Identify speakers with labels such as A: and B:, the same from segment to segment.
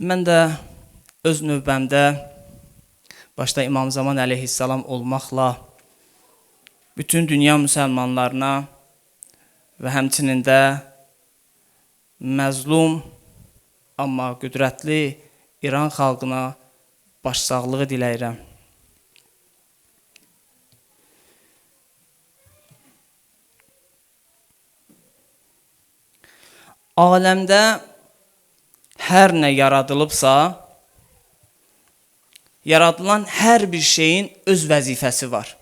A: Mən də öz növbəmdə başda İmam Zaman əleyhissalam olmaqla bütün dünya müsəlmanlarına və həmçinin də məzlum, amma qüdrətli İran xalqına başsağlığı diləyirəm. Aləmdə hər nə yaradılıbsa, yaradılan hər bir şeyin öz vəzifəsi var.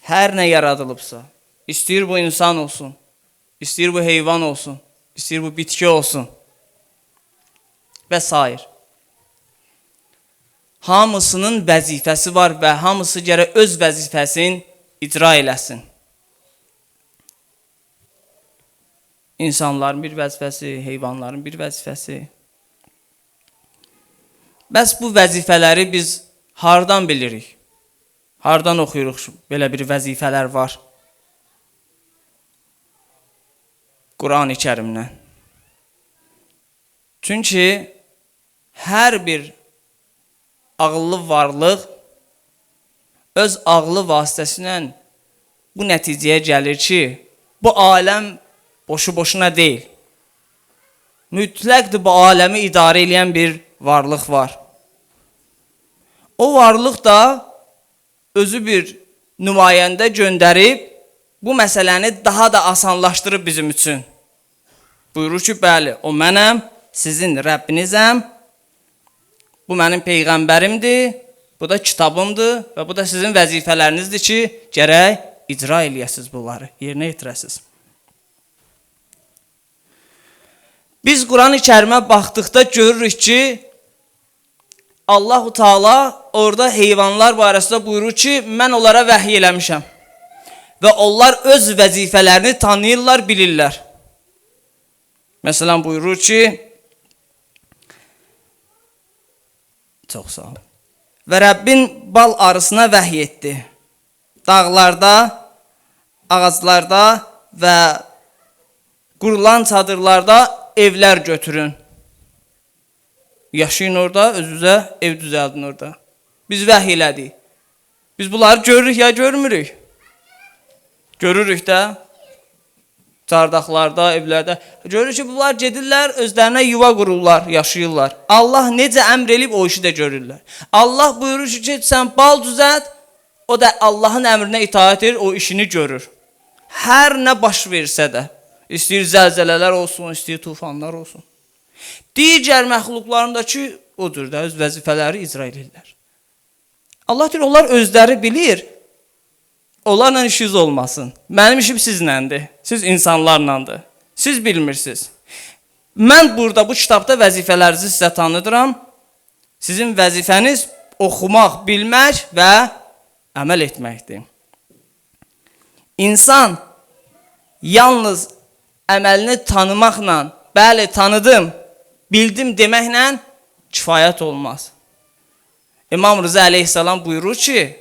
A: Hər nə yaradılıbsa, istəyir bu insan olsun, istəyir bu heyvan olsun, istəyir bu bitki olsun və s. Hamısının vəzifəsi var və hamısı gərək öz vəzifəsini icra eləsin. İnsanların bir vəzifəsi, heyvanların bir vəzifəsi. Bəs bu vəzifələri biz hardan bilirik? Hardan oxuyuruq belə bir vəzifələr var? Quran-ı Kərimdən. Çünki hər bir ağıllı varlıq öz ağlı vasitəsilə bu nəticəyə gəlir ki, bu aləm boşu-boşuna deyil. Mütləqdir bu aləmi idarə edən bir varlıq var. O varlıq da özü bir nümayəndə göndərib bu məsələni daha da asanlaşdırıb bizim üçün. Buyurur ki, bəli, o mənəm, sizin Rəbbinizəm, bu mənim peyğəmbərimdir, bu da kitabımdır və bu da sizin vəzifələrinizdir ki, gərək icra eləyəsiniz bunları, yerinə yetirəsiniz. Biz Quran-ı Kərimə baxdıqda görürük ki, Allah-u Teala orada heyvanlar barəsində buyurur ki, mən onlara vəhiy eləmişəm. Və onlar öz vəzifələrini tanıyırlar, bilirlər. Məsələn, buyurur ki, çox sağ ol. Və Rəbbin bal arısına vəhiy etdi. Dağlarda, ağaclarda və qurulan çadırlarda evlər götürün. Yaşayın orada, özünüzə ev düzəldin orada. Biz vəhiy elədik. Biz bunları görürük ya görmürük? Görürük də. Çardaqlarda, evlərdə. Görürük ki, bunlar gedirlər, özlərinə yuva qururlar, yaşayırlar. Allah necə əmr elib o işi də görürlər. Allah buyurur ki, sən bal düzət, o da Allahın əmrinə itaat edir, o işini görür. Hər nə baş versə də, istəyir zəlzələlər olsun, istəyir tufanlar olsun. Digər məxluqlarındakı odur da, öz vəzifələri icra edirlər. Allah deyir, onlar özləri bilir, onlarla işiniz olmasın. Mənim işim sizləndir, siz insanlarlandır. Siz bilmirsiniz. Mən burada bu kitabda vəzifələrinizi sizə tanıdıram. Sizin vəzifəniz oxumaq, bilmək və əməl etməkdir. İnsan yalnız əməlini tanımaqla, bəli tanıdım, bildim deməklə kifayət olmaz. İmam Rıza əleyhissalam buyurur ki,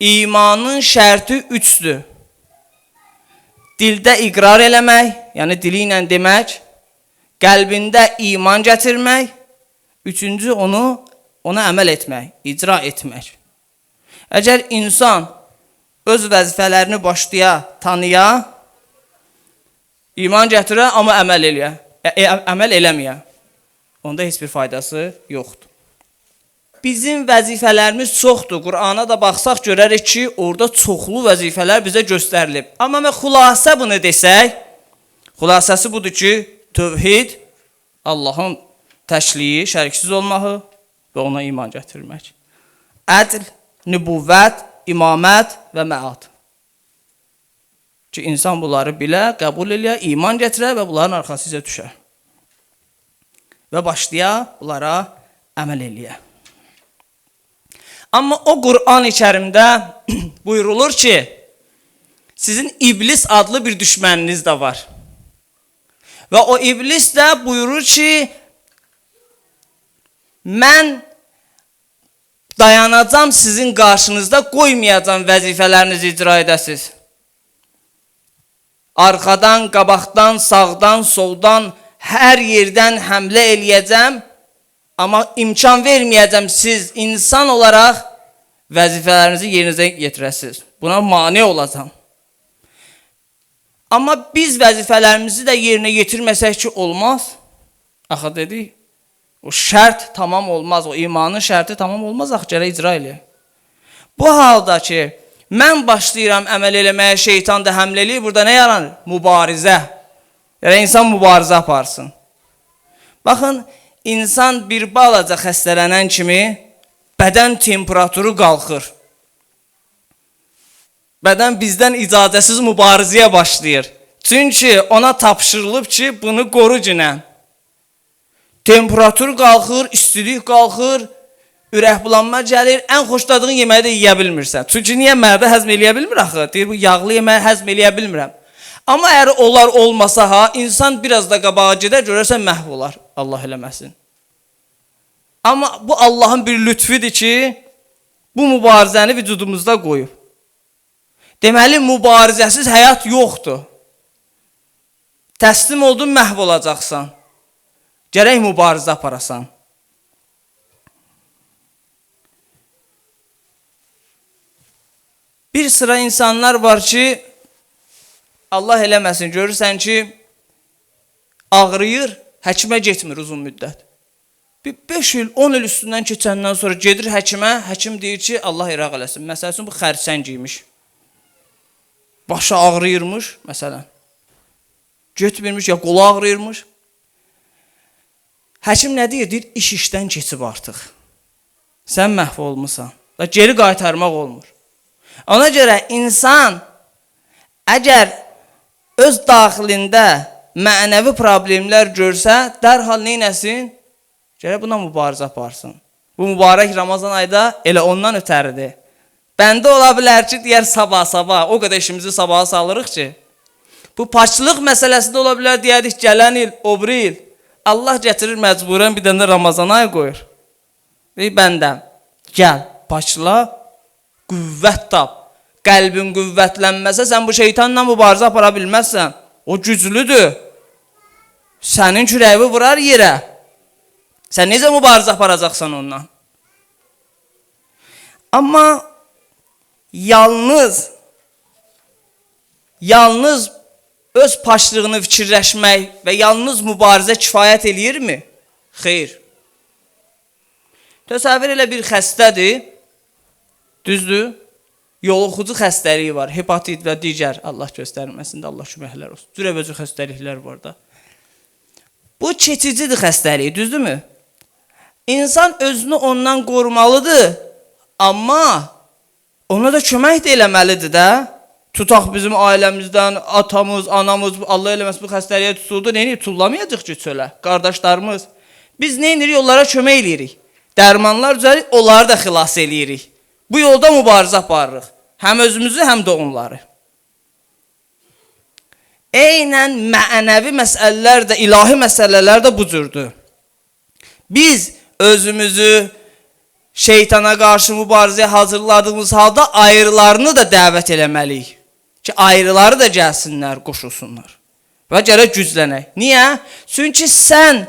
A: imanın şərti 3'dür. Dildə iqrar eləmək, yəni dili ilə demək, qəlbində iman gətirmək, 3-cü ona əməl etmək, icra etmək. Əgər insan öz vəzifələrini başlaya, tanıya, iman gətirə, amma əməl eləməyə, onda heç bir faydası yoxdur. Bizim vəzifələrimiz çoxdur. Qur'ana da baxsaq görərik ki, orada çoxlu vəzifələr bizə göstərilib. Amma mən xülasə bunu desək, xülasəsi budur ki, tövhid, Allahın təşliyi, şəriksiz olmağı və ona iman gətirmək. Ədl, nübüvvət, imamət və məad. Ki, insan bunları bilə, qəbul eləyə, iman gətirə və bunların arxasıca düşər. Və başlaya, bunlara əməl eləyə. Amma o Quran-ı Kərimdə buyurulur ki, sizin iblis adlı bir düşməniniz də var. Və o iblis də buyurur ki, mən dayanacam sizin qarşınızda, qoymayacam vəzifələrinizi icra edəsiniz. Arxadan, qabaqdan, sağdan, soldan hər yerdən həmlə eləyəcəm, amma imkan verməyəcəm siz insan olaraq vəzifələrinizi yerinizə yetirəsiniz. Buna mane olacam. Amma biz vəzifələrimizi də yerinə yetirməsək ki, olmaz. Axı dedik, o şərt tamam olmaz, o imanın şərti tamam olmaz, axı gərək icra eləyək. Bu halda ki, mən başlayıram əməl eləməyə, şeytan da həmlə eləyir, burada nə yaranır? Mübarizə. Yəni, insan mübarizə aparsın. Baxın, insan bir balaca xəstələnən kimi bədən temperaturu qalxır. Bədən bizdən icazəsiz mübarizəyə başlayır. Çünki ona tapşırılıb ki, bunu qoru günə. Temperatur qalxır, istilik qalxır, ürək bulanma gəlir, ən xoşladığın yeməyi də yeyə bilmirsən. Çünki niyə mərdə həzm eləyə bilmir axı? Deyir, bu yağlı yeməyi həzm eləyə bilmirəm. Amma əgər onlar olmasa ha, insan biraz da qabağa gedər, görərsən məhv olar. Allah eləməsin. Amma bu Allahın bir lütfidir ki, bu mübarizəni vücudumuzda qoyub. Deməli, mübarizəsiz həyat yoxdur. Təslim oldun, məhv olacaqsan. Gərək mübarizə aparasan. Bir sıra insanlar var ki, Allah eləməsin, görürsən ki, ağrıyır, həkimə getmir uzun müddət. Bir 5 il, 10 il üstündən keçəndən sonra gedir həkimə, həkim deyir ki, Allah iraq eləsin. Məsəl üçün, bu xərçəng imiş. Başı ağrıyırmış, məsələn. Getmirmiş, ya qolu ağrıyırmış. Həkim nə deyir? Deyir, iş işdən keçib artıq. Sən məhv olmusan. Geri qaytarmaq olmur. Ona görə insan əgər öz daxilində mənəvi problemlər görsə, dərhal neynəsin? Gərək buna mübarizə aparsın. Bu mübarək Ramazan ayda elə ondan ötəridir. Bəndə ola bilər ki, deyər sabah, o qədər işimizi sabaha salırıq ki. Bu paçlıq məsələsində ola bilər, deyərik, gələn il, o bir il. Allah gətirir məcburən bir dənə Ramazan ayı qoyur. Deyir, bəndəm, gəl, paçla, qüvvət tap. Qəlbin qüvvətlənməsə, sən bu şeytanla mübarizə apara bilməzsən. O güclüdür. Sənin kürəyi vurar yerə. Sən necə mübarizə aparacaqsan ondan? Amma yalnız öz paçlığını fikirləşmək və yalnız mübarizə kifayət eləyirmi? Xeyr. Təsəvvür elə bir xəstədir, düzdür? Yoluxucu xəstəliyi var, hepatit və digər, Allah göstərməsin də, Allah şüməhlər olsun. Cürəbəcür xəstəliklər var da. Bu keçicidir xəstəliyi, düzdürmü? İnsan özünü ondan qorumalıdır, amma ona da kömək də eləməlidir də. Tutaq bizim ailəmizdən, atamız, anamız, Allah eləməsin bu xəstəliyə tutuldu, neyini tullamayacaq ki çölə, qardaşlarımız. Biz neyini onlara kömək eləyirik? Dərmanlar düzəlik, onları da xilas eləyirik. Bu yolda mübarizə aparırıq. Həm özümüzü, həm də onları. Eynən mənəvi məsələlər də, ilahi məsələlər də bu cürdür. Biz özümüzü şeytana qarşı mübarizəyə hazırladığımız halda ayrılarını da dəvət eləməliyik. Ki, ayrıları da gəlsinlər, qoşulsunlar. Və gərək güclənək. Niyə? Çünki sən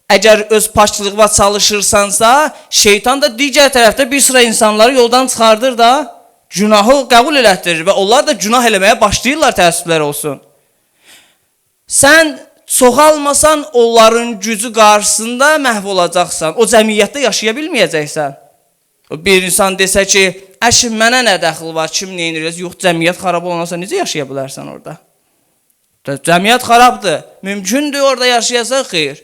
A: əgər öz paçlığına çalışırsansa, şeytan da digər tərəfdə bir sıra insanları yoldan çıxardır da, günahı qəbul elətdirir və onlar da günah eləməyə başlayırlar, təəssüflər olsun. Sən çoxalmasan, onların gücü qarşısında məhv olacaqsan, o cəmiyyətdə yaşaya bilməyəcəksən. Bir insan desə ki, əşim mənə nə dəxil var, kim neyiniriz? Yox, cəmiyyət xarab olansa necə yaşaya bilərsən orada? Cəmiyyət xarabdır, mümkündür orada yaşayasan, xeyr.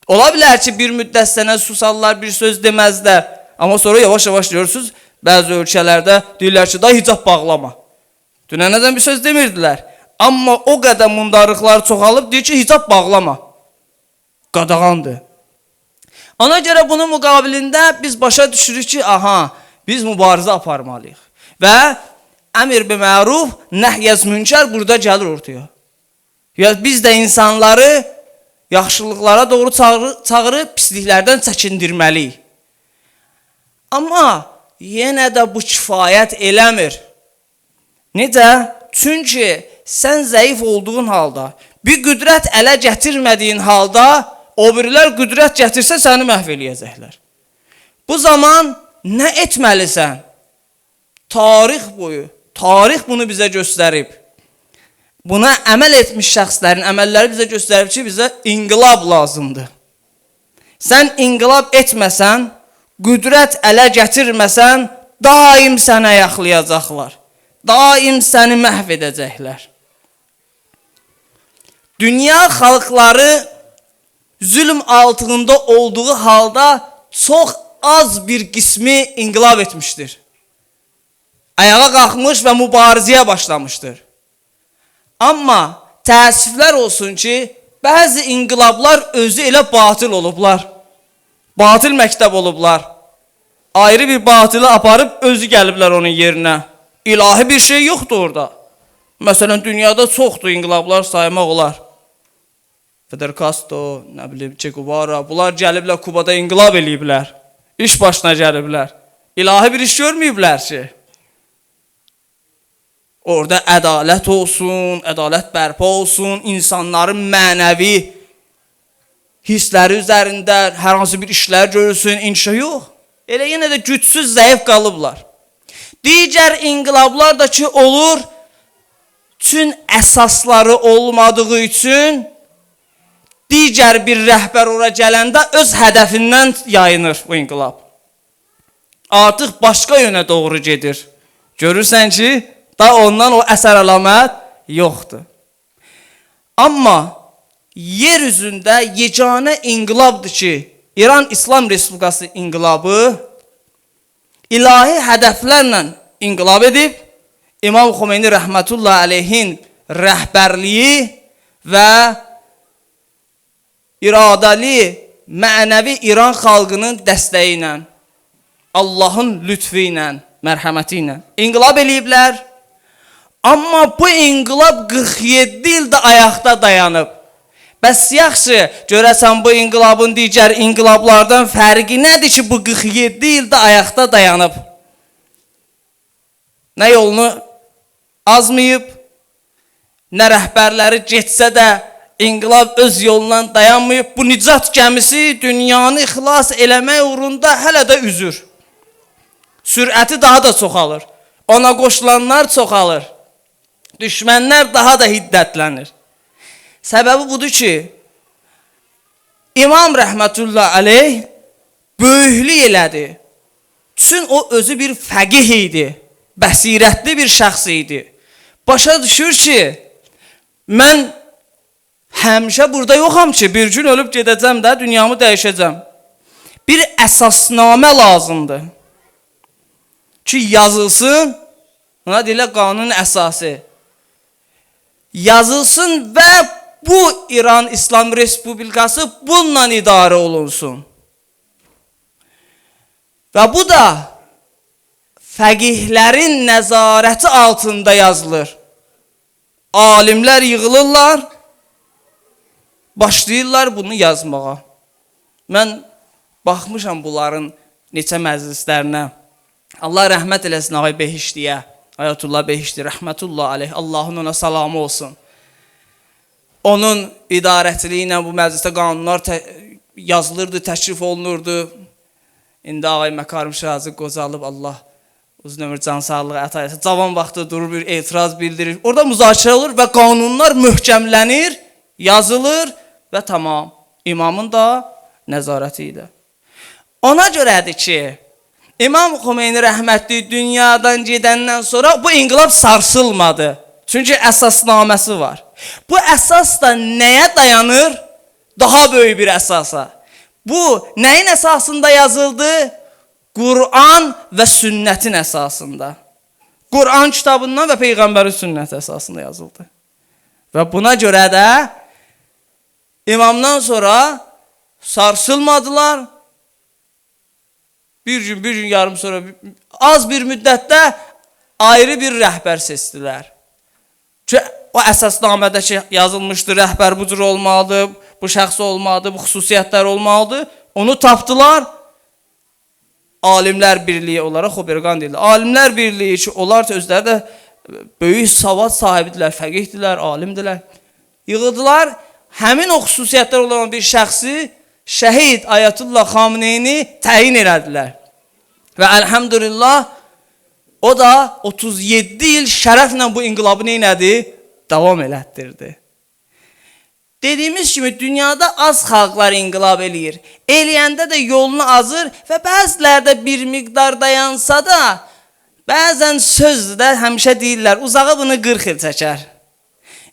A: Ola bilər ki, bir müddət sənə susallar, bir söz deməzlər. Amma sonra yavaş-yavaş görürsünüz, bəzi ölkələrdə deyirlər ki, da hicab bağlama. Dünənədən bir söz demirdilər. Amma o qədər mundarlıqlar çoxalıb, deyir ki, hicab bağlama. Qadağandır. Ona görə bunun müqabilində biz başa düşürük ki, aha, biz mübarizə aparmalıyıq. Və əmr bi məruf, nəhyəz münkər burada gəlir ortaya. Biz də insanları yaxşılıqlara doğru çağırıb, pisliklərdən çəkindirməliyik. Amma yenə də bu kifayət eləmir. Necə? Çünki sən zəif olduğun halda, bir qüdrət ələ gətirmədiyin halda, o birilər qüdrət gətirsə səni məhv eləyəcəklər. Bu zaman nə etməlisən? Tarix boyu, tarix bunu bizə göstərib. Buna əməl etmiş şəxslərin əməlləri bizə göstərib ki, bizə inqilab lazımdır. Sən inqilab etməsən, qüdrət ələ gətirməsən, daim səni ayaqlayacaqlar. Daim səni məhv edəcəklər. Dünya xalqları zülm altında olduğu halda çox az bir qismi inqilab etmişdir. Ayağa qalxmış və mübarizəyə başlamışdır. Amma təəssüflər olsun ki, bəzi inqilablar özü elə batıl olublar. Batıl məktəb olublar. Ayrı bir batılı aparıb özü gəliblər onun yerinə. İlahi bir şey yoxdur orada. Məsələn, dünyada çoxdur inqilablar saymaq olar. Fidel Castro, nə bilim, Che Guevara, bunlar gəliblər Kubada inqilab eləyiblər. İş başına gəliblər. İlahi bir iş görməyiblər ki. Orada ədalət olsun, ədalət bərpa olsun, insanların mənəvi hissləri üzərində hər hansı bir işlər görülsün, inşa yox. Elə yenə də gücsüz, zəif qalıblar. Digər inqilablar da ki olur, bütün əsasları olmadığı üçün digər bir rəhbər ora gələndə öz hədəfindən yayınır bu inqilab. Artıq başqa yönə doğru gedir. Görürsən ki, da ondan o əsər əlamət yoxdur. Amma yer üzündə yeganə inqilabdır ki, İran İslam Respublikası inqilabı ilahi hədəflərlə inqilab edib, İmam Xomeyni rəhmətullah aleyhin rəhbərliyi və iradəli, mənəvi İran xalqının dəstəyi ilə, Allahın lütfü ilə, mərhəməti ilə inqilab eləyiblər. Amma bu inqilab 47 ildə ayaqda dayanıb. Bəs yaxşı, görəsən bu inqilabın digər inqilablardan fərqi nədir ki, bu 47 ildə ayaqda dayanıb? Nə yolunu azmayıb, nə rəhbərləri getsə də inqilab öz yolundan dayanmayıb. Bu nicat gəmisi dünyanı xilas eləmək uğrunda hələ də üzür. Sürəti daha da çoxalır. Ona qoşulanlar çoxalır. Düşmənlər daha da hiddətlənir. Səbəbi budur ki, İmam rəhmətullah aleyh böyüklük elədi. Çünki o özü bir fəqih idi, bəsirətli bir şəxs idi. Başa düşür ki, mən həmişə burada yoxam ki, bir gün ölüb gedəcəm də, dünyamı dəyişəcəm. Bir əsasnamə lazımdır ki, yazılsın, ona deyirlər qanunun əsası. Yazılsın və bu İran İslam Respublikası bununla idarə olunsun. Və bu da fəqihlərin nəzarəti altında yazılır. Alimlər yığılırlar, başlayırlar bunu yazmağa. Mən baxmışam bunların neçə məclislərinə. Allah rəhmət eləsin ağay Behiştiyə. Ayətullah Behişti, rəhmətullah aleyh, Allahın ona salamı olsun. Onun idarəçiliyi ilə bu məclisdə qanunlar yazılırdı, təşrif olunurdu. İndi ağay Məkarim Şirazi qocalıb, Allah uzun ömür can sağlığı əta etsin. Cavan vaxtı durur, bir etiraz bildirir. Orada müzakirə olur və qanunlar möhkəmlənir, yazılır və tamam. İmamın da nəzarəti ilə. Ona görədir ki, İmam Xomeyni rəhmətli dünyadan gedəndən sonra bu inqilab sarsılmadı. Çünki əsasnaməsi var. Bu əsas da nəyə dayanır? Daha böyük bir əsasa. Bu nəyin əsasında yazıldı? Quran və sünnətin əsasında. Quran kitabından və Peyğəmbərin sünnəti əsasında yazıldı. Və buna görə də imamdan sonra sarsılmadılar. Bir gün yarım sonra az bir müddətdə ayrı bir rəhbər seçdilər. Ki o əsasnamədə yazılmışdı, rəhbər bu cür olmalıdır, bu şəxs olmalıdır, bu xüsusiyyətlər olmalıdır. Onu tapdılar. Alimlər birliyi olaraq Xoberqan deyildi. Alimlər birliyi ki, onlar özləri də böyük savad sahibidirlər, fəqihdirlər, alimdirlər. yığdılar, həmin o xüsusiyyətlər olan bir şəxsi şəhid Ayətullah Xameneyni təyin elədilər. Və əlhəmdülillah o da 37 il şərəflə bu inqilabı neynədi? Davam elətdirdi. Dediyimiz kimi dünyada az xalqlar inqilab eləyir. Eləyəndə də yolunu azır və bəzilərdə bir miqdar dayansa da, bəzən sözdə həmişə deyirlər, uzağa bunu 40 il çəkər.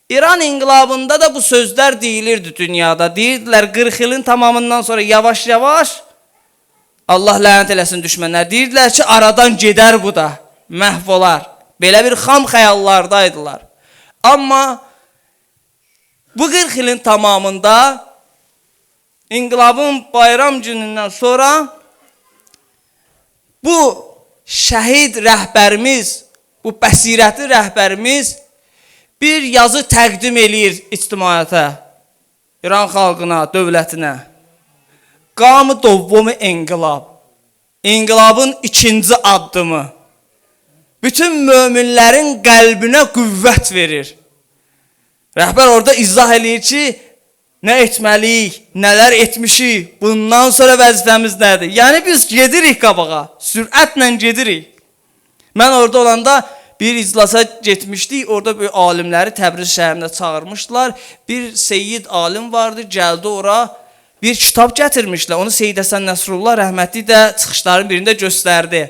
A: İran inqilabında da bu sözlər deyilirdi dünyada. Deyirdilər 40 ilin tamamından sonra yavaş-yavaş Allah lənət eləsin düşmənlər. Deyirdilər ki, aradan gedər bu da, məhv olar. Belə bir xam xəyallardaydılar. Amma bu 40 ilin tamamında inqilabın bayram günündən sonra bu şəhid rəhbərimiz, bu bəsirətli rəhbərimiz bir yazı təqdim eləyir ictimaiyyətə, İran xalqına, dövlətinə. Qam-ı dovvum inqilab, inqilabın ikinci addımı, bütün möminlərin qəlbinə qüvvət verir. Rəhbər orada izah eləyir ki, nə etməliyik, nələr etmişik, bundan sonra vəzifəmiz nədir? Yəni biz gedirik qabağa, sürətlə gedirik. Mən orada olanda bir iclasa getmişdik, orada bir alimləri Təbriz şəhərində çağırmışdılar. Bir Seyyid alim vardı, gəldi ora, bir kitab gətirmişlər. Onu Seyyid Həsən Nəsrullah rəhmətli də çıxışların birində göstərdi.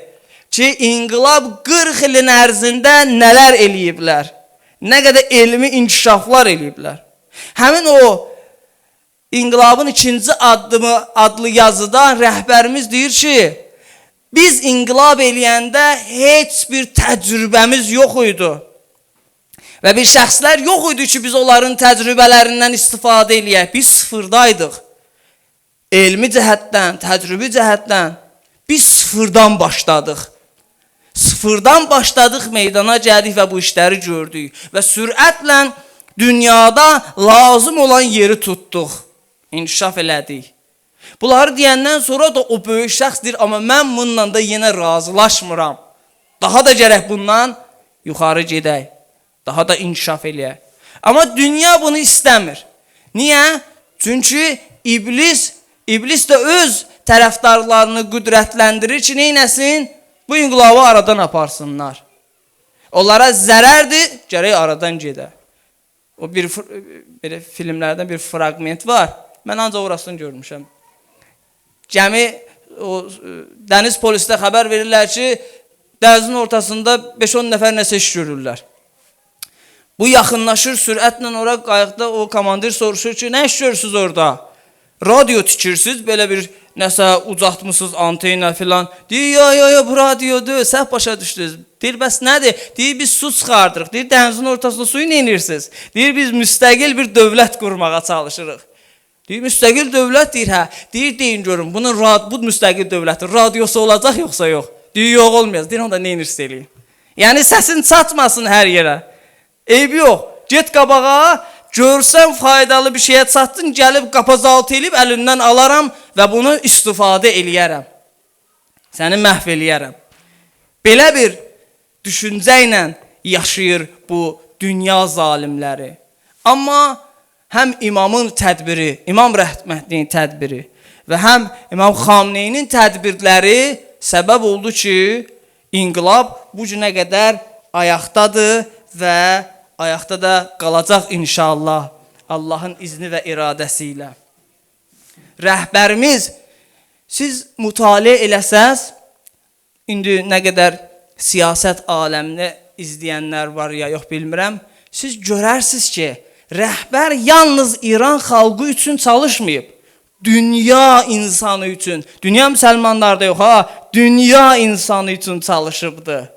A: Ki, inqilab 40 ilin ərzində nələr eləyiblər, nə qədər elmi inkişaflar eləyiblər. Həmin o inqilabın ikinci addımı adlı yazıda rəhbərimiz deyir ki, biz inqilab eləyəndə heç bir təcrübəmiz yox idi. Və bir şəxslər yox idi ki, biz onların təcrübələrindən istifadə eləyək. Biz sıfırdaydıq. Elmi cəhətdən, təcrübi cəhətdən biz sıfırdan başladıq. Sıfırdan başladıq, meydana gəldik və bu işləri gördük. Və sürətlə dünyada lazım olan yeri tutduq. İnkişaf elədik. Bunları deyəndən sonra da o böyük şəxs deyir, amma mən bununla da yenə razılaşmıram. Daha da gərək bundan yuxarı gedək. Daha da inkişaf eləyək. Amma dünya bunu istəmir. Niyə? Çünki İblis də öz tərəfdarlarını qüdrətləndirir ki, neynəsin? Bu inqilabı aradan aparsınlar. Onlara zərərdir, gərək aradan gedə. O bir filmlərdən bir fragment var. Mən ancaq orasını görmüşəm. Gəmi dəniz polisdə xəbər verirlər ki, dənizin ortasında 5-10 nəfər nəsə iş görürlər. Bu yaxınlaşır sürətlə ora qayıqda o komandir soruşur ki, nə iş görürsünüz orada? Radio tikirsiniz, belə bir nəsə ucatmışsınız antena filan. Deyir, yo, bu radiodur, səhv başa düşdünüz. Deyir, bəs nədir? Deyir, biz su çıxardırıq. Deyir, dənizin ortasında suyu neyinirsiniz? Deyir, biz müstəqil bir dövlət qurmağa çalışırıq. Deyir, müstəqil dövlət deyir, hə. Deyir, deyin görün, bu müstəqil dövlətin radiosu olacaq yoxsa yox? Deyir, yox olmayacaq. Deyir, onda neyinirsiniz eləyin? Yəni, səsin çatmasın hər yerə. Eybi yox. Get qabağa, görsən faydalı bir şeyə çatdın, gəlib qapazaltı eləyib əlindən alaram və bunu istifadə eləyərəm. Səni məhv eləyərəm. Belə bir düşüncə ilə yaşayır bu dünya zalimləri. Amma həm imamın tədbiri, İmam rəhmətlinin tədbiri və həm İmam Xameneyinin tədbirləri səbəb oldu ki, inqilab bu günə qədər ayaqdadır və ayaqda da qalacaq inşallah Allahın izni və iradəsi ilə. Rəhbərimiz, siz mütaliə eləsəz, indi nə qədər siyasət aləmini izləyənlər var ya, yox bilmirəm, siz görərsiniz ki, rəhbər yalnız İran xalqı üçün çalışmayıb, dünya insanı üçün, dünya müsəlmanlarda yox ha, dünya insanı üçün çalışıbdır.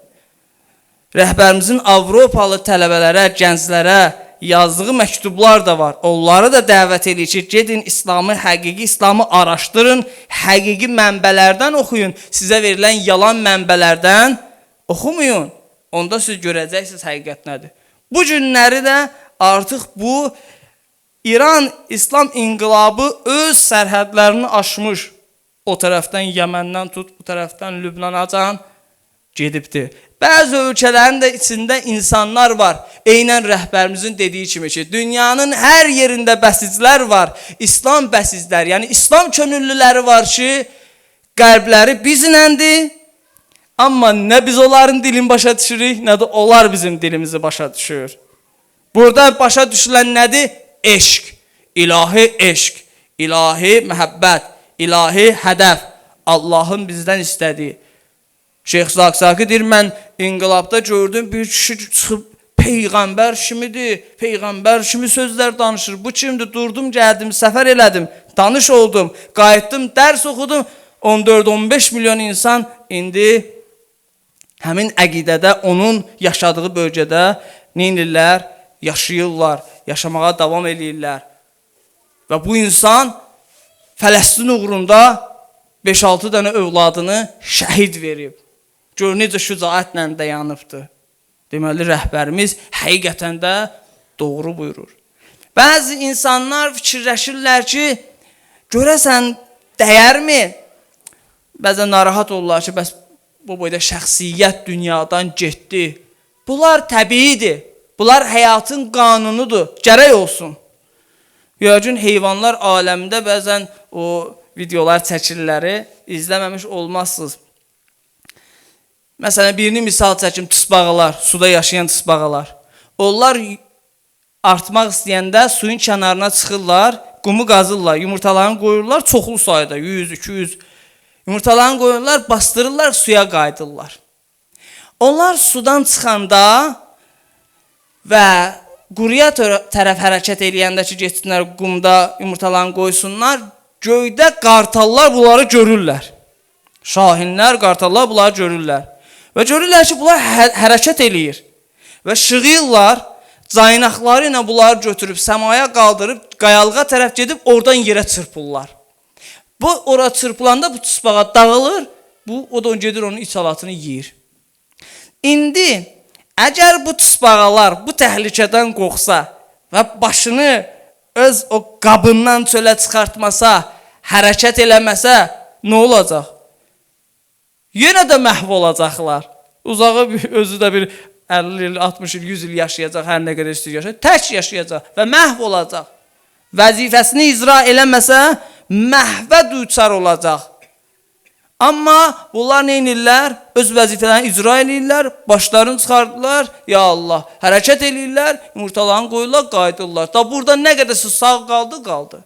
A: Rəhbərimizin Avropalı tələbələrə, gənclərə yazdığı məktublar da var. Onları da dəvət edir ki, gedin İslamı, həqiqi İslamı araşdırın, həqiqi mənbələrdən oxuyun. Sizə verilən yalan mənbələrdən oxumayın. Onda siz görəcəksiniz həqiqət nədir. Bu günləri də artıq bu İran İslam inqilabı öz sərhədlərini aşmış. O tərəfdən Yəməndən tut, bu tərəfdən Lübnanacan gedibdir. Bəzi ölkələrin də içində insanlar var. Eynən rəhbərimizin dediyi kimi ki, dünyanın hər yerində bəsizlər var. İslam bəsizlər, yəni İslam könüllüləri var ki, qəlbləri bizləndir. Amma nə biz onların dilini başa düşürük, nə də onlar bizim dilimizi başa düşür. Burada başa düşülən nədir? Eşq, ilahi eşq, ilahi məhəbbət, ilahi hədəf, Allahın bizdən istədiyi. Şeyx Zaqsaqi deyir, mən inqilabda gördüm, bir kişi çıxıb peyğəmbər kimidir, peyğəmbər kimi sözlər danışır. Bu kimdir? Durdum, gəldim, səfər elədim, tanış oldum, qayıtdım, dərs oxudum. 14-15 milyon insan indi həmin əqidədə, onun yaşadığı bölgədə neynirlər? Yaşayırlar, yaşamağa davam edirlər. Və bu insan Fələstin uğrunda 5-6 dənə övladını şəhid verib. Gör necə şücaətlə dayanıbdır. Deməli, rəhbərimiz həqiqətən də doğru buyurur. Bəzi insanlar fikirləşirlər ki, görəsən dəyərmi? Bəzən narahat olurlar ki, bəs bu boyda şəxsiyyət dünyadan getdi. Bunlar təbiidir. Bunlar həyatın qanunudur. Gərək olsun. Yəqin heyvanlar aləmində bəzən o videolar çəkirləri izləməmiş olmazsınız. Məsələn, birini misal çəkim, tısbağalar, suda yaşayan tısbağalar. Onlar artmaq istəyəndə suyun kənarına çıxırlar, qumu qazırlar, yumurtalarını qoyurlar, çoxlu sayda, 100, 200 yumurtalarını qoyurlar, bastırırlar, suya qayıdırlar. Onlar sudan çıxanda və quruya tərəf hərəkət eləyəndə ki, getsinlər qumda yumurtalarını qoysunlar, göydə qartallar bunları görürlər. Şahinlər, qartallar bunları görürlər. Və görürlər ki, bunlar hərəkət eləyir. Və şığıyırlar, caynaqları ilə bunları götürüb, səmaya qaldırıb, qayalığa tərəf gedib, oradan yerə çırpırlar. Bu, ora çırpılanda bu tısbağa dağılır, bu, o da gedir onun içalatını yiyir. İndi, əgər bu tısbağalar bu təhlükədən qorxsa və başını öz o qabından çölə çıxartmasa, hərəkət eləməsə, nə olacaq? Yenə də məhv olacaqlar. Uzağı özü də bir 50 il, 60 il, 100 il yaşayacaq, hər nə qədər istəyir yaşayacaq, tək yaşayacaq və məhv olacaq. Vəzifəsini icra eləməsə, məhvə düçar olacaq. Amma bunlar nə edirlər? Öz vəzifələrini icra edirlər, başlarını çıxardılar, ya Allah, hərəkət edirlər, yumurtalarını qoyurlar, qayıdırlar. Da burada nə qədərsə sağ qaldı, qaldı.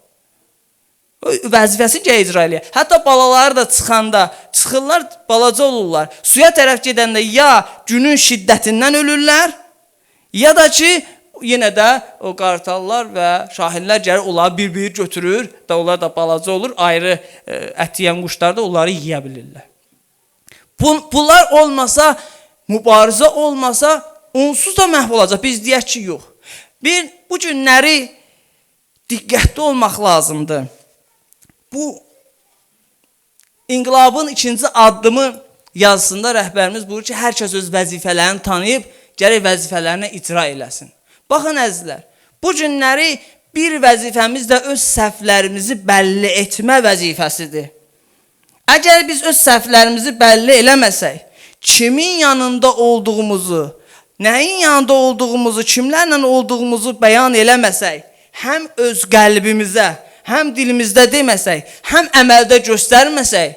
A: Vəzifəsini icra edir. Hətta balaları da çıxanda, çıxırlar, balaca olurlar. Suya tərəf gedəndə ya günün şiddətindən ölürlər, ya da ki, yenə də o qartallar və şahinlər gəlir, onları bir-bir götürür, da onlar da balaca olur, ayrı ət yeyən quşlar da onları yiyə bilirlər. Bunlar olmasa, mübarizə olmasa, onsuz da məhv olacaq. Biz deyək ki, yox. Bu günləri diqqətli olmaq lazımdır. Bu inqilabın ikinci addımı yazısında rəhbərimiz buyurur ki, hər kəs öz vəzifələrini tanıyıb, gərək vəzifələrini icra eləsin. Baxın əzizlər, bu günləri bir vəzifəmiz də öz səhvlərimizi bəlli etmə vəzifəsidir. Əgər biz öz səhvlərimizi bəlli eləməsək, kimin yanında olduğumuzu, nəyin yanında olduğumuzu, kimlərlə olduğumuzu bəyan eləməsək, həm öz qəlbimizə, həm dilimizdə deməsək, həm əməldə göstərməsək,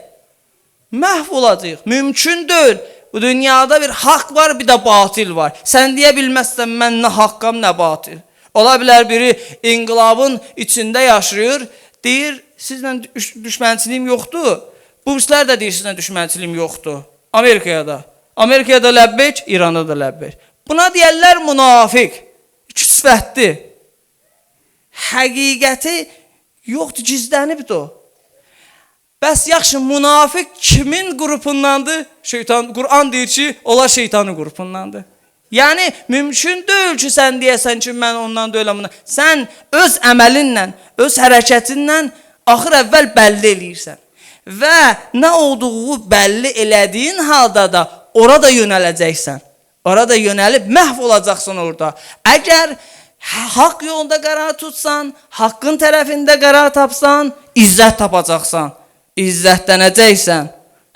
A: məhv olacaq. Mümkün deyil. Bu dünyada bir haqq var, bir də batil var. Sən deyə bilməzsən, mən nə haqqam, nə batil. Ola bilər biri inqilabın içində yaşayır, deyir, sizlə düşmənçiliyim yoxdur. Bu işlər də deyir, sizlə düşmənçiliyim yoxdur. Amerikaya da ləbbeyk, İranda da ləbbeyk. Buna deyərlər münafiq, küsvətli. Həqiqəti yoxdur, gizlənibdir o. Bəs yaxşı, münafiq kimin qrupundandır? Şeytan, Quran deyir ki, olar şeytanın qrupundandır. Yəni, mümkün deyil ki, sən deyəsən ki, mən ondan deyiləm. Sən öz əməlinlə, öz hərəkətinlə axır əvvəl bəlli eləyirsən. Və nə olduğu bəlli elədiyin halda da orada yönələcəksən. Orada yönəlib məhv olacaqsan orada. Əgər haqq yolunda qərar tutsan, haqqın tərəfində qərar tapsan, izzət tapacaqsan. İzzətlənəcəksən.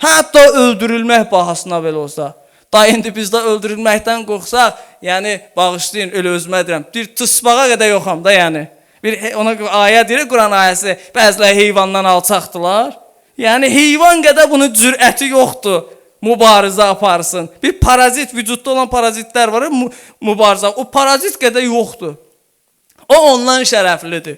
A: Hətta öldürülmək bahasına belə olsa. Da indi biz də öldürülməkdən qorxsaq, yəni bağışlayın, elə özümə deyirəm, bir tısbağa qədər yoxam da yəni. Bir ona ayə deyir, Quran ayəsi, bəziləri heyvandan alçaqdılar. Yəni heyvan qədər bunun cürəti yoxdur. Mübarizə aparsın. Bir parazit, vücudda olan parazitlər var, mübarizə. O parazit qədər yoxdur. O ondan şərəflidir.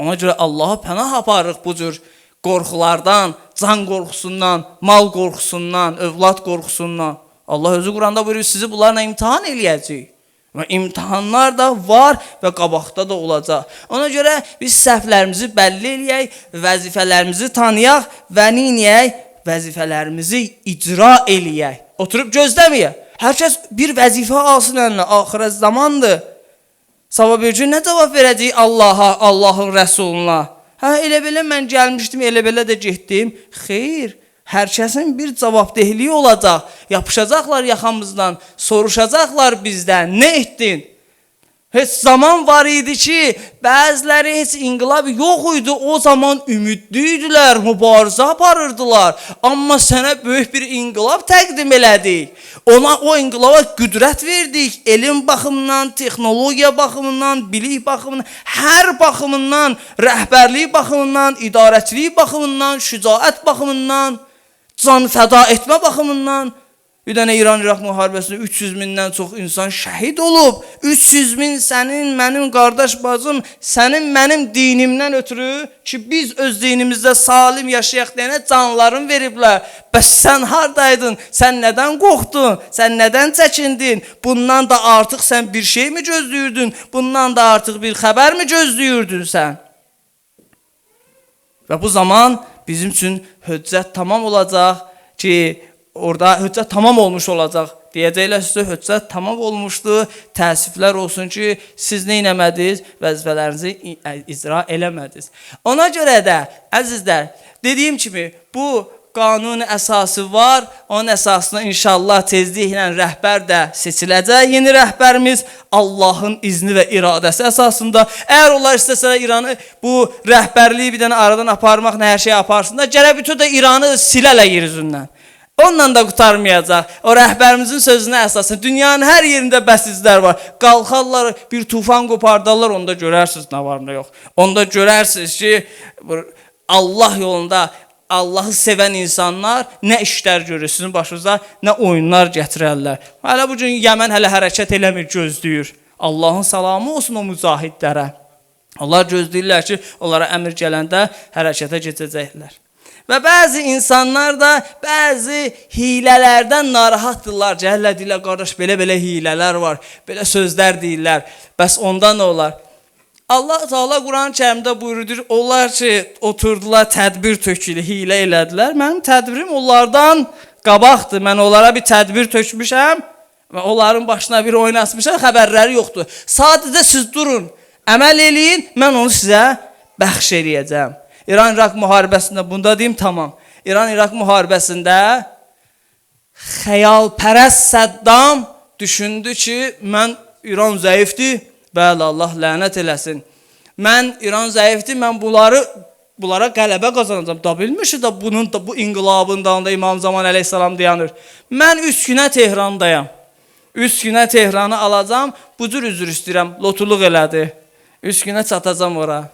A: Ona görə Allaha pənah aparırıq bu cür qorxulardan, can qorxusundan, mal qorxusundan, övlad qorxusundan. Allah özü Quranda buyurur, sizi bunlarla imtihan eləyəcək. Və imtihanlar da var və qabaqda da olacaq. Ona görə biz səhvlərimizi bəlli eləyək, vəzifələrimizi tanıyaq və neyək? Vəzifələrimizi icra eləyək. Oturub gözləməyək. Hər kəs bir vəzifə alsın əlinə, axirət zamandır. Sabah bir gün nə cavab verəcək Allaha, Allahın Rəsuluna? Hə, elə belə mən gəlmişdim, elə belə də getdim. Xeyr, hər kəsin bir cavabdehliyi olacaq. Yapışacaqlar yaxamızdan, soruşacaqlar bizdən. Nə etdin? Heç zaman var idi ki, bəziləri heç inqilab yox idi, o zaman ümidliydilər, mübarizə aparırdılar. Amma sənə böyük bir inqilab təqdim elədik. Ona o inqilaba qüdrət verdik. Elm baxımından, texnologiya baxımından, bilik baxımından, hər baxımından, rəhbərlik baxımından, idarəçilik baxımından, şücaət baxımından, can fəda etmə baxımından. Bir dənə İran-İraq müharibəsində 300 mindən çox insan şəhid olub. 300 min sənin, mənim qardaş bacım, sənin, mənim dinimdən ötürü ki, biz öz dinimizdə salim yaşayaq deyənə canlarını veriblər. Bəs sən haradaydın? Sən nədən qorxdun? Sən nədən çəkindin? Bundan da artıq sən bir şey mi gözləyirdin? Bundan da artıq bir xəbər mi gözləyirdin sən? Və bu zaman bizim üçün höccət tamam olacaq ki, orada höccət tamam olmuş olacaq. Deyəcəklər sizə höccət tamam olmuşdu. Təəssüflər olsun ki, siz nə etmədiniz? Vəzifələrinizi icra eləmədiniz. Ona görə də əzizlər, dediyim kimi bu qanun əsası var. Onun əsasına inşallah tezliklə rəhbər də seçiləcək. Yeni rəhbərimiz Allahın izni və iradəsi əsasında. Əgər onlar istəsələr İranı bu rəhbərliyi bir dənə aradan aparmaq, nə hər şey aparsınlar, gərək bütün də İranı silələ yer üzündən. Ondan da qutarmayacaq. O rəhbərimizin sözünə əsasən dünyanın hər yerində bəsizlər var. Qalxarlar, bir tufan qopardarlar, onda görərsiniz nə var nə yox. Onda görərsiniz ki, Allah yolunda Allahı sevən insanlar nə işlər görür sizin başınıza, nə oyunlar gətirərlər. Hələ bu gün Yəmən hələ hərəkət eləmir, gözləyir. Allahın salamı olsun o mücahidlərə. Onlar gözləyirlər ki, onlara əmr gələndə hərəkətə keçəcəklər. Və bəzi insanlar da bəzi hilələrdən narahatdırlar. Cəhəllə deyirlər, qardaş, belə-belə hilələr var, belə sözlər deyirlər. Bəs ondan nə olar? Allah Teala Quran-ı Kərimdə buyurur, onlar ki, oturdular, tədbir tökülü, hilə elədilər. Mənim tədbirim onlardan qabaqdır. Mən onlara bir tədbir tökmüşəm və onların başına bir oynatmışam, xəbərləri yoxdur. Sadəcə siz durun, əməl eləyin, mən onu sizə bəxş eləyəcəm. İran-İraq müharibəsində, bunda deyim, tamam. İran-İraq müharibəsində xəyalpərəst Səddam düşündü ki, mən İran zəifdir, bəli, Allah lənət eləsin. Mən İran zəifdir, mən bunlara qələbə qazanacağım. Da bilmişik də bunun da bu inqilabından da İmam Zaman əleyhissalam dayanır. Mən 3 günə Tehrandayam. 3 günə Tehranı alacam, bu cür üzr istəyirəm, lotuluq elədi. 3 günə çatacam ora.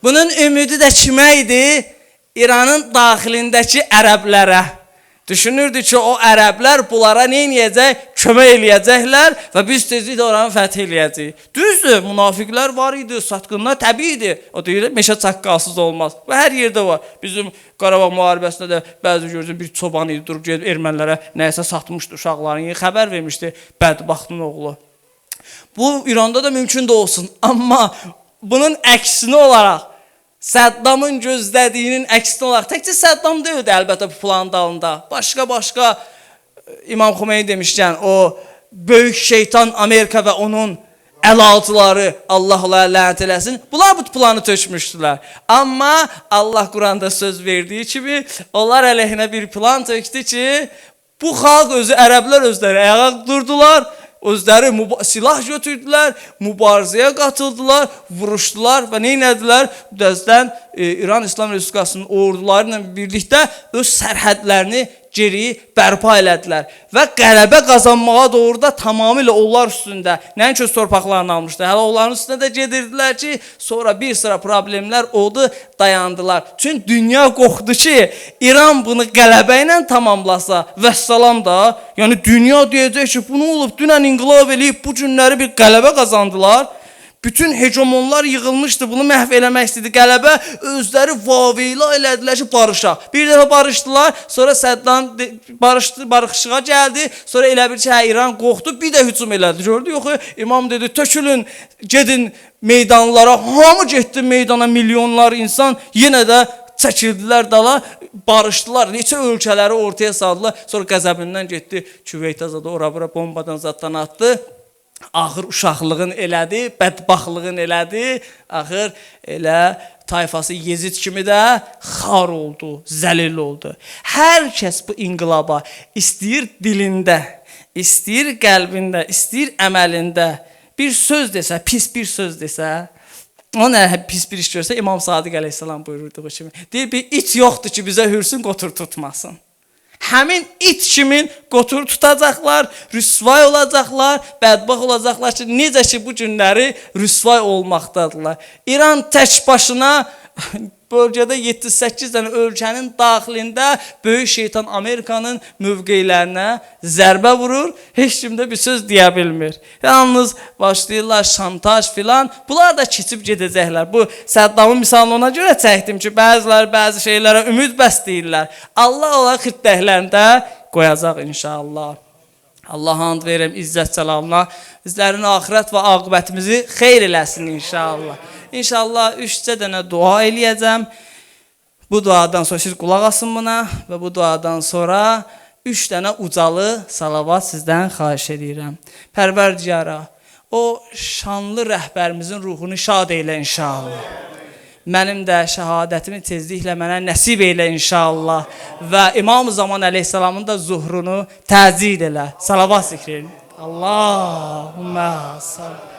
A: Bunun ümidi də kimə idi? İranın daxilindəki ərəblərə. Düşünürdü ki, o ərəblər bunlara nə eləyəcək? Kömək eləyəcəklər və biz tezliklə oranı fəth eləyəcəyik. Düzdür, münafiqlər var idi, satqınlar təbiidir. O deyir, meşə çaqqalsız olmaz. Və hər yerdə var. Bizim Qarabağ müharibəsində də bəzi görürsən, bir çoban idi, durub gedib ermənilərə nəyəsə satmışdı uşaqların. Xəbər vermişdi, bədbaxtın oğlu. Bu, İranda da mümkün də olsun. Amma bunun əksini olaraq, Səddamın gözlədiyinin əksini olaraq, təkcə Səddam deyildi əlbəttə bu planın dalında. Başqa İmam Xomeyni demişkən, o böyük şeytan Amerika və onun əlaltıları, Allah onlara lənət eləsin, bunlar bu planı tökmüşdülər. Amma Allah Quranda söz verdiyi kimi, onlar əleyhinə bir plan tökdü ki, bu xalq özü, ərəblər özləri ayağa durdular, özləri silah götürdülər, mübarizəyə qatıldılar, vuruşdular və nə etdilər? Dəzdən İran İslam Respublikasının orduları ilə birlikdə öz sərhədlərini geri bərpa elədilər və qələbə qazanmağa doğru da tamamilə onlar üstündə, nəinki öz torpaqlarını almışdı, hələ onların üstündə də gedirdilər ki, sonra bir sıra problemlər oldu, dayandılar. Çünki dünya qorxdu ki, İran bunu qələbə ilə tamamlasa, vəssalam da, yəni dünya deyəcək ki, bunu olub, dünən inqilab eləyib, bu günləri bir qələbə qazandılar. Bütün hegemonlar yığılmışdı, bunu məhv eləmək istedi. Qələbə özləri vaveyla elədilər ki, barışaq. Bir dəfə barışdılar, sonra Səddam barışığa gəldi. Sonra elə bir ki, İran qorxdu, bir də hücum elədi. Gördü, yox, imam dedi, tökülün, gedin meydanlara. Hamı getdi meydana, milyonlar insan yenə də çəkildilər dala, barışdılar. Neçə ölkələri ortaya saldılar. Sonra qəzəbindən getdi, Küveytə zadı, ora-bura bombadan zaddan atdı. Axır uşaqlığın elədi, bədbaxtlığın elədi. Axır elə tayfası Yezid kimi də xar oldu, zəlil oldu. Hər kəs bu inqilaba istəyir dilində, istəyir qəlbində, istəyir əməlində bir söz desə, pis bir söz desə, o nə pis bir iş görsə, İmam Sadiq əleyhissalam buyurduğu kimi, deyir bir it yoxdur ki, bizə hürsün, qotur tutmasın. Həmin it kimin qotur tutacaqlar, rüsvay olacaqlar, bədbax olacaqlar ki, necə ki bu günləri rüsvay olmaqdadırlar. İran tək başına bölgədə 7-8 dənə ölkənin daxilində böyük şeytan Amerikanın mövqeylərinə zərbə vurur, heç kim də bir söz deyə bilmir. Yalnız başlayırlar şantaj filan, bunlar da keçib gedəcəklər. Bu Səddamın misalını ona görə çəkdim ki, bəziləri bəzi şeylərə ümid bəsləyirlər. Allah olaraq xirdəklərində qoyacaq inşallah. Allah and verim izzət cəlalına, bizlərin axirət və aqibətimizi xeyr eləsin inşallah. İnşallah 3 dənə dua eləyəcəm. Bu duadan sonra siz qulaq asın buna və bu duadan sonra 3 dənə ucalı salavat sizdən xahiş edirəm. Pərverdigara, o şanlı rəhbərimizin ruhunu şad eylə inşallah. Mənim də şəhadətimi tezliklə mənə nəsib eylə inşallah və İmam-ı Zaman əleyhissalamın da zuhrunu təzid elə. Salavat zikr edin. Allahümmə salli.